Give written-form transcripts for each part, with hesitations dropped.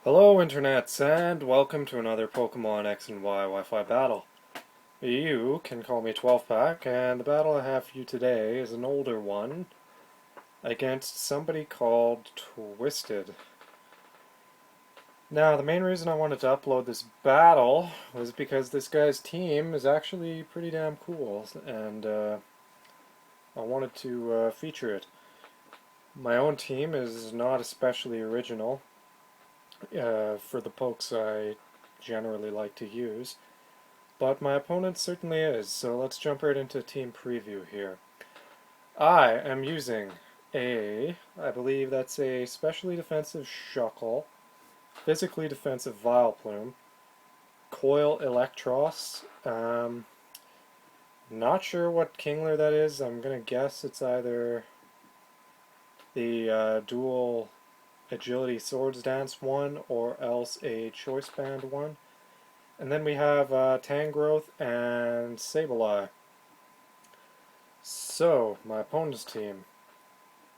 Hello internets, and welcome to another Pokemon X and Y Wi-Fi battle. You can call me 12-Pack, and the battle I have for you today is an older one against somebody called Twisted. Now, the main reason I wanted to upload this battle was because this guy's team is actually pretty damn cool, and I wanted to feature it. My own team is not especially original for the pokes I generally like to use. But my opponent certainly is, so let's jump right into team preview here. I am using I believe that's a specially defensive Shuckle, physically defensive Vileplume, Coil Electros, not sure what Kingler that is. I'm gonna guess it's either the dual Agility Swords Dance one or else a Choice Band one. And then we have Tangrowth and Sableye. So, my opponent's team.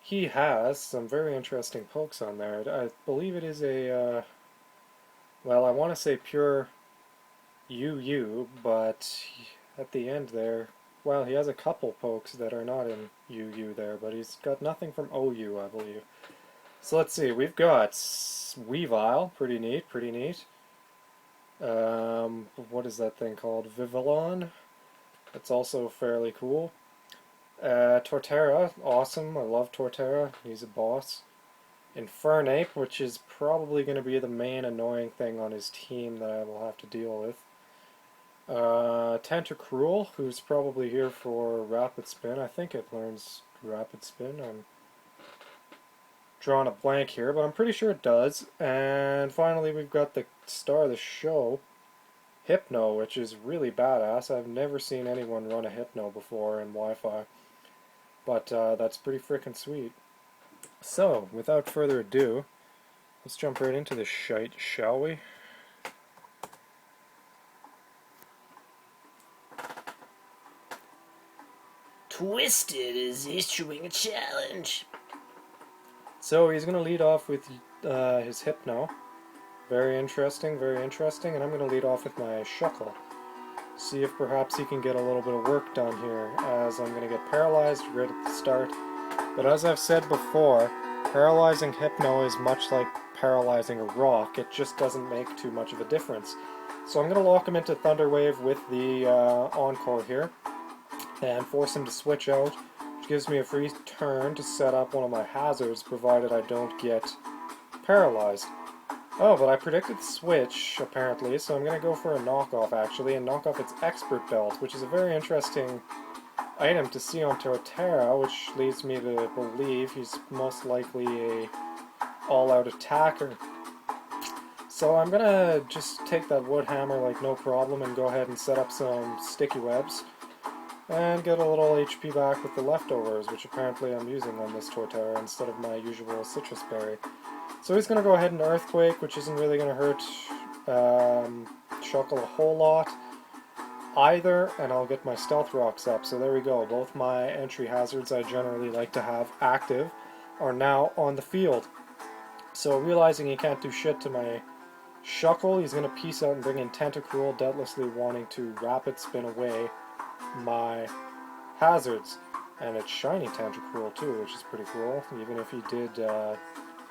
He has some very interesting pokes on there. I believe it is well, I want to say pure UU, but at the end there, well, he has a couple pokes that are not in UU there, but he's got nothing from OU, I believe. So let's see, we've got Weavile, pretty neat, pretty neat. What is that thing called? Vivillon. That's also fairly cool. Torterra, awesome. I love Torterra. He's a boss. Infernape, which is probably going to be the main annoying thing on his team that I will have to deal with. Tentacruel, who's probably here for Rapid Spin. I think it learns Rapid Spin. I'm drawing a blank here, but I'm pretty sure it does. And finally, we've got the star of the show, Hypno, which is really badass. I've never seen anyone run a Hypno before in Wi-Fi, but that's pretty freaking sweet. So, without further ado, let's jump right into this shite, shall we? Twisted is issuing a challenge. So he's going to lead off with his Hypno. Very interesting, and I'm going to lead off with my Shuckle. See if perhaps he can get a little bit of work done here, as I'm going to get paralyzed right at the start. But as I've said before, paralyzing Hypno is much like paralyzing a rock. It just doesn't make too much of a difference. So I'm going to lock him into Thunder Wave with the Encore here, and force him to switch out, which gives me a free turn to set up one of my hazards, provided I don't get paralyzed. Oh, but I predicted the switch, apparently, so I'm going to go for a knockoff, actually, and knock off its Expert Belt, which is a very interesting item to see on Torterra, which leads me to believe he's most likely a all-out attacker. So I'm going to just take that Wood Hammer like no problem and go ahead and set up some Sticky Webs and get a little HP back with the leftovers, which apparently I'm using on this Torterra instead of my usual Citrus Berry. So he's going to go ahead and Earthquake, which isn't really going to hurt Shuckle a whole lot either, and I'll get my Stealth Rocks up. So there we go. Both my entry hazards I generally like to have active are now on the field. So realizing he can't do shit to my Shuckle, he's going to peace out and bring in Tentacruel, doubtlessly wanting to Rapid Spin away my hazards. And it's shiny Tentacruel too, which is pretty cool, even if he did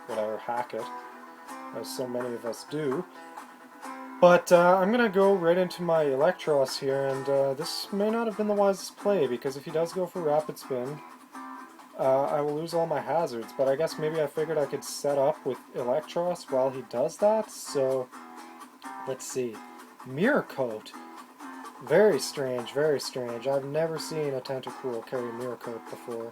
whatever, hack it, as so many of us do. But I'm going to go right into my Electros here, and this may not have been the wisest play, because if he does go for Rapid Spin, I will lose all my hazards, but I guess maybe I figured I could set up with Electros while he does that, so let's see. Mirror Coat. Very strange, very strange. I've never seen a Tentacruel carry Mirror Coat before.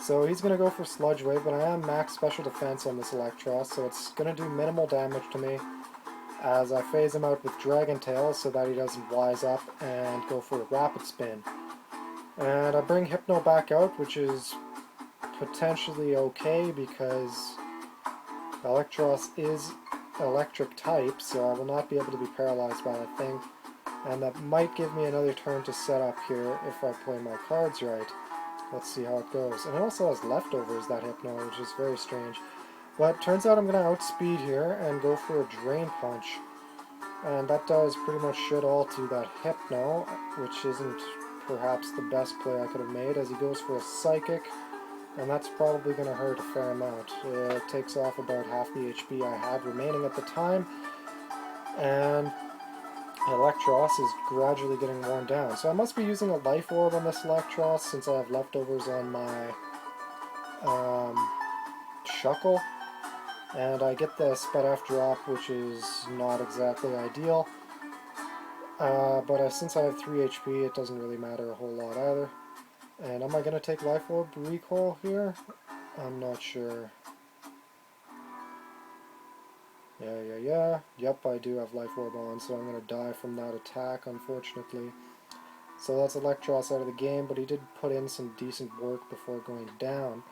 So he's going to go for Sludge Wave, but I am max special defense on this Electros, so it's going to do minimal damage to me as I phase him out with Dragon Tail so that he doesn't wise up and go for a Rapid Spin. And I bring Hypno back out, which is potentially okay because Electros is electric type, so I will not be able to be paralyzed by that thing. And that might give me another turn to set up here if I play my cards right. Let's see how it goes. And it also has leftovers, that Hypno, which is very strange. But turns out I'm going to outspeed here and go for a Drain Punch. And that does pretty much shit all to that Hypno, which isn't perhaps the best play I could have made, as he goes for a Psychic, and that's probably going to hurt a fair amount. It takes off about half the HP I had remaining at the time, and Electros is gradually getting worn down. So I must be using a Life Orb on this Electros since I have leftovers on my Shuckle. And I get the Sped F drop, which is not exactly ideal. But since I have 3 HP, it doesn't really matter a whole lot either. And am I going to take Life Orb Recoil here? I'm not sure. Yeah. Yep, I do have Life Orb on, so I'm going to die from that attack, unfortunately. So that's Electros out of the game, but he did put in some decent work before going down.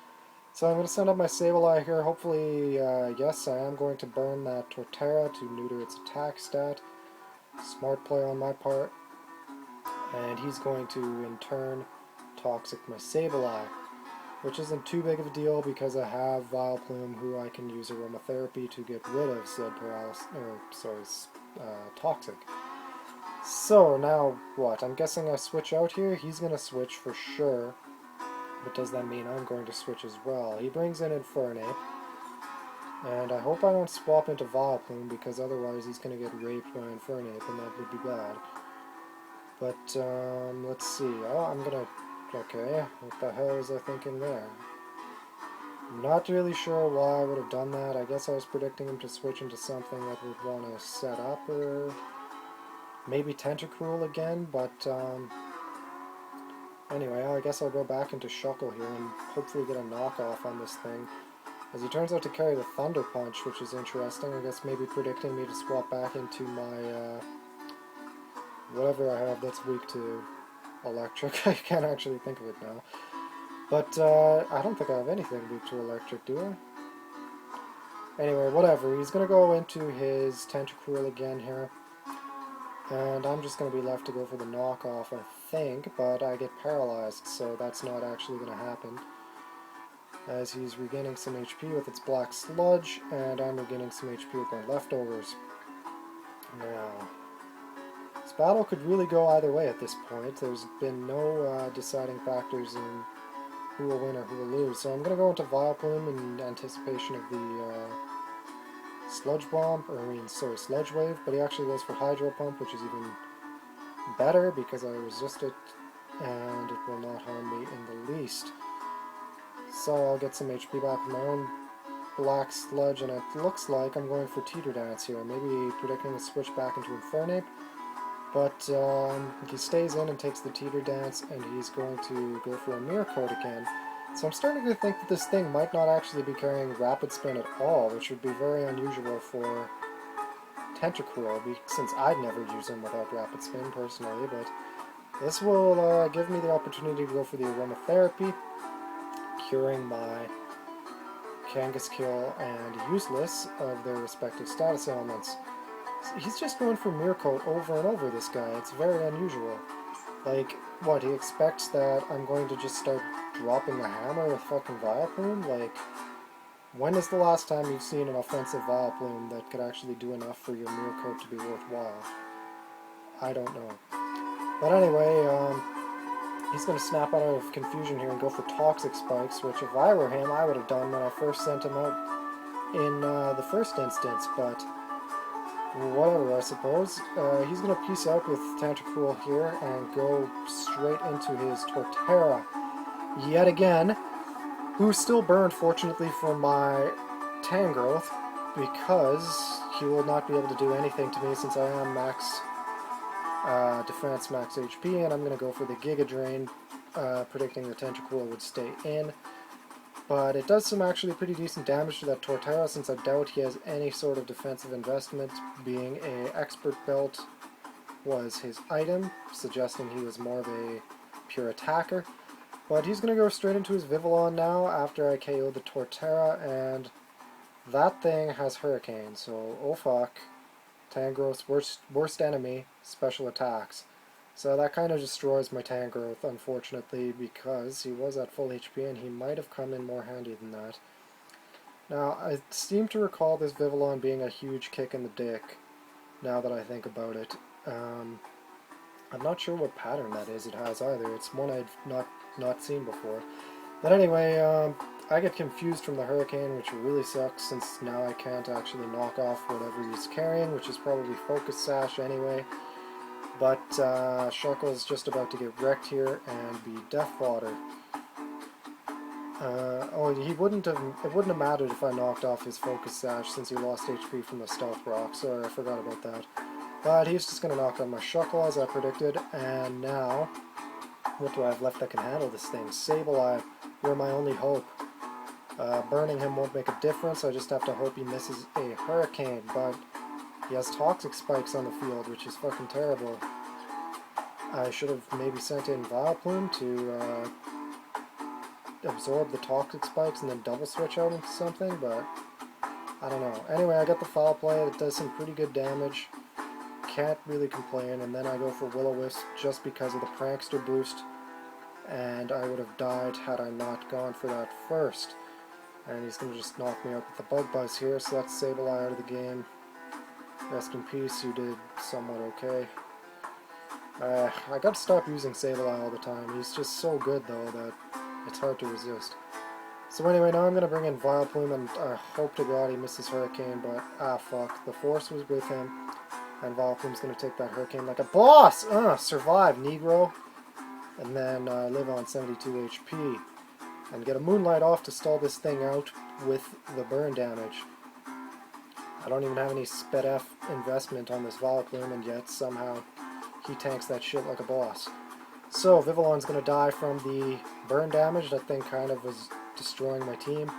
So I'm going to send up my Sableye here. Hopefully, yes, I am going to burn that Torterra to neuter its attack stat. Smart play on my part. And he's going to, in turn, Toxic my Sableye, which isn't too big of a deal because I have Vileplume, who I can use Aromatherapy to get rid of said Toxic. So now what? I'm guessing I switch out here. He's going to switch for sure. But does that mean I'm going to switch as well? He brings in Infernape. And I hope I don't swap into Vileplume, because otherwise he's going to get raped by Infernape, and that would be bad. But, let's see. Oh, I'm going to... Okay, what the hell was I thinking there? I'm not really sure why I would have done that. I guess I was predicting him to switch into something that would want to set up, or maybe Tentacruel again, but, anyway, I guess I'll go back into Shuckle here and hopefully get a knockoff on this thing. As he turns out to carry the Thunder Punch, which is interesting. I guess maybe predicting me to swap back into my, whatever I have that's weak to Electric. I can't actually think of it now. But, I don't think I have anything weak to Electric, do I? Anyway, whatever. He's going to go into his Tentacruel again here. And I'm just going to be left to go for the knockoff, I think, but I get paralyzed, so that's not actually going to happen. As he's regaining some HP with its Black Sludge, and I'm regaining some HP with my leftovers. Now, this battle could really go either way at this point. There's been no deciding factors in who will win or who will lose, so I'm going to go into Vileplume in anticipation of the Sludge Wave, but he actually goes for Hydro Pump, which is even better because I resist it, and it will not harm me in the least. So I'll get some HP back from my own Black Sludge, and it looks like I'm going for Teeter Dance here, maybe predicting a switch back into Infernape, but he stays in and takes the Teeter Dance, and he's going to go for a Mirror Coat again. So I'm starting to think that this thing might not actually be carrying Rapid Spin at all, which would be very unusual for Tentacruel, since I'd never use him without Rapid Spin personally, but this will give me the opportunity to go for the Aromatherapy, curing my Kangaskhan and Useless of their respective status ailments. He's just going for Mirror Coat over and over, this guy. It's very unusual. Like, what, he expects that I'm going to just start dropping the hammer with fucking Vileplume? Like, when is the last time you've seen an offensive Vileplume that could actually do enough for your Mirror Coat to be worthwhile? I don't know. But anyway, he's going to snap out of confusion here and go for Toxic Spikes, which if I were him, I would have done when I first sent him out in the first instance, but whatever, I suppose. He's going to peace out with Tentacruel here and go straight into his Torterra yet again, who's still burned, fortunately, for my Tangrowth, because he will not be able to do anything to me since I am max defense, max HP, and I'm going to go for the Giga Drain, predicting the Tentacruel would stay in. But it does some actually pretty decent damage to that Torterra, since I doubt he has any sort of defensive investment, being a Expert Belt was his item, suggesting he was more of a pure attacker. But he's going to go straight into his Vivillon now after I KO the Torterra, and that thing has Hurricane, so oh fuck. Tangrowth's worst enemy, special attacks. So that kind of destroys my Tangrowth, unfortunately, because he was at full HP and he might have come in more handy than that. Now, I seem to recall this Vivillon being a huge kick in the dick, now that I think about it. I'm not sure what pattern that is it has either. It's one I've not seen before. But anyway, I get confused from the Hurricane, which really sucks since now I can't actually knock off whatever he's carrying, which is probably Focus Sash anyway. But Shuckle's just about to get wrecked here and be Death Fodder. It wouldn't have mattered if I knocked off his Focus Sash since he lost HP from the Stealth Rock. Sorry, I forgot about that. But he's just going to knock on my Shuckle as I predicted, and now, what do I have left that can handle this thing? Sableye, you're my only hope. Burning him won't make a difference, I just have to hope he misses a Hurricane, but he has Toxic Spikes on the field, which is fucking terrible. I should have maybe sent in Vileplume to absorb the Toxic Spikes and then double switch out into something, but I don't know. Anyway, I got the Foul Play, it does some pretty good damage. Can't really complain, and then I go for Will-O-Wisp just because of the Prankster boost, and I would have died had I not gone for that first. And he's going to just knock me out with the Bug Buzz here, so that's Sableye out of the game. Rest in peace, you did somewhat okay. I gotta stop using Sableye all the time. He's just so good though that it's hard to resist. So anyway, now I'm going to bring in Vileplume, and I hope to God he misses Hurricane, but fuck, the Force was with him. And Vileplume's going to take that Hurricane like a boss! Survive, Negro! And then live on 72 HP. And get a Moonlight off to stall this thing out with the burn damage. I don't even have any Sped F investment on this Vileplume, and yet somehow he tanks that shit like a boss. So, Vivillon's going to die from the burn damage. That thing kind of was destroying my team.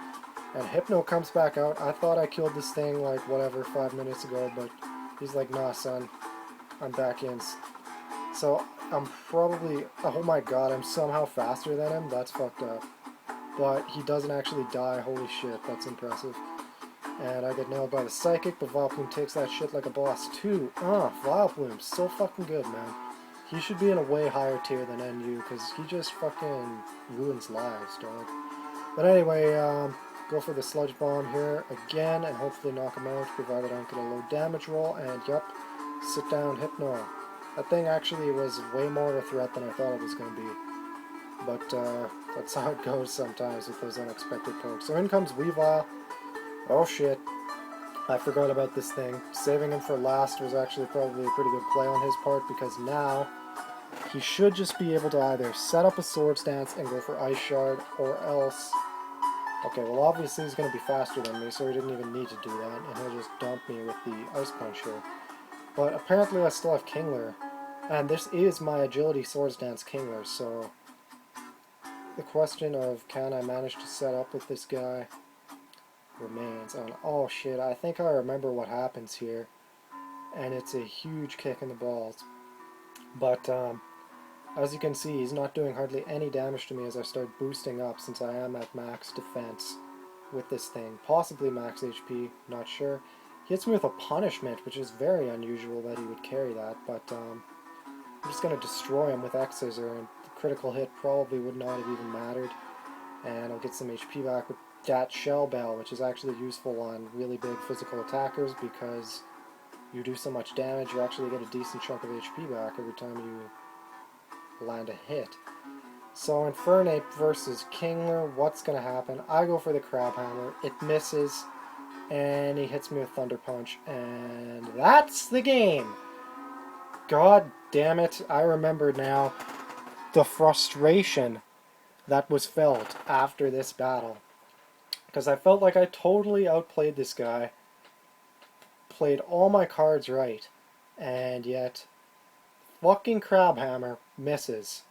And Hypno comes back out. I thought I killed this thing like, 5 minutes ago, but he's like, nah, son, I'm back in. So I'm probably, oh my god, I'm somehow faster than him. That's fucked up. But he doesn't actually die. Holy shit, that's impressive. And I get nailed by the Psychic, but Vileplume takes that shit like a boss too. Vileplume's so fucking good, man. He should be in a way higher tier than NU, because he just fucking ruins lives, dog. But anyway, go for the Sludge Bomb here again, and hopefully knock him out, provided I don't get a low damage roll, and yep, sit down Hypno. That thing actually was way more of a threat than I thought it was going to be. But that's how it goes sometimes with those unexpected pokes. So in comes Weavile. Oh shit, I forgot about this thing. Saving him for last was actually probably a pretty good play on his part, because now he should just be able to either set up a Swords Dance and go for Ice Shard, or else... Okay, well obviously he's going to be faster than me, so he didn't even need to do that, and he'll just dump me with the Ice Punch here. But apparently I still have Kingler, and this is my Agility Swords Dance Kingler, so the question of can I manage to set up with this guy remains. And oh shit, I think I remember what happens here, and it's a huge kick in the balls. But as you can see, he's not doing hardly any damage to me as I start boosting up, since I am at max defense with this thing. Possibly max HP, not sure. He hits me with a Punishment, which is very unusual that he would carry that, but I'm just going to destroy him with X-Scissor, and the critical hit probably would not have even mattered. And I'll get some HP back with that Shell Bell, which is actually useful on really big physical attackers, because you do so much damage, you actually get a decent chunk of HP back every time you land a hit. So Infernape versus Kingler, what's going to happen? I go for the Crab Hammer, it misses, and he hits me with Thunder Punch, and that's the game! God damn it, I remember now the frustration that was felt after this battle. Because I felt like I totally outplayed this guy, played all my cards right, and yet fucking Crabhammer misses.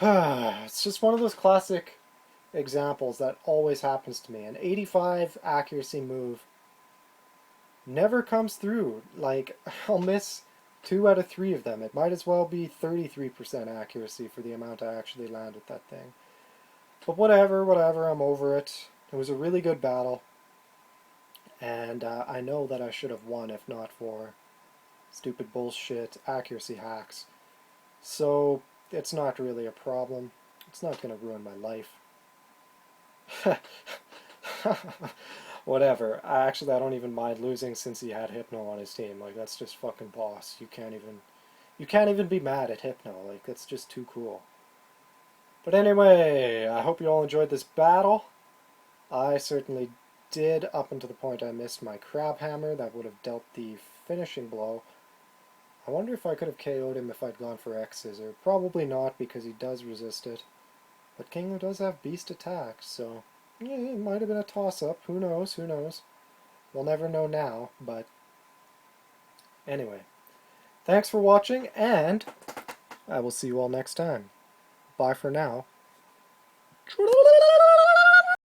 It's just one of those classic examples that always happens to me. An 85 accuracy move never comes through. Like, I'll miss 2 out of 3 of them. It might as well be 33% accuracy for the amount I actually land with that thing. But whatever, I'm over it. It was a really good battle. And I know that I should have won if not for stupid bullshit accuracy hacks. So it's not really a problem. It's not going to ruin my life. Whatever. I don't even mind losing since he had Hypno on his team. Like, that's just fucking boss. You can't even be mad at Hypno. Like, that's just too cool. But anyway, I hope you all enjoyed this battle. I certainly did, up until the point I missed my crab hammer. That would have dealt the finishing blow. I wonder if I could have KO'd him if I'd gone for X Scissor. Probably not, because he does resist it. But Kingler does have beast attacks, so yeah, it might have been a toss-up. Who knows? Who knows? We'll never know now, but anyway. Thanks for watching, and I will see you all next time. Bye for now.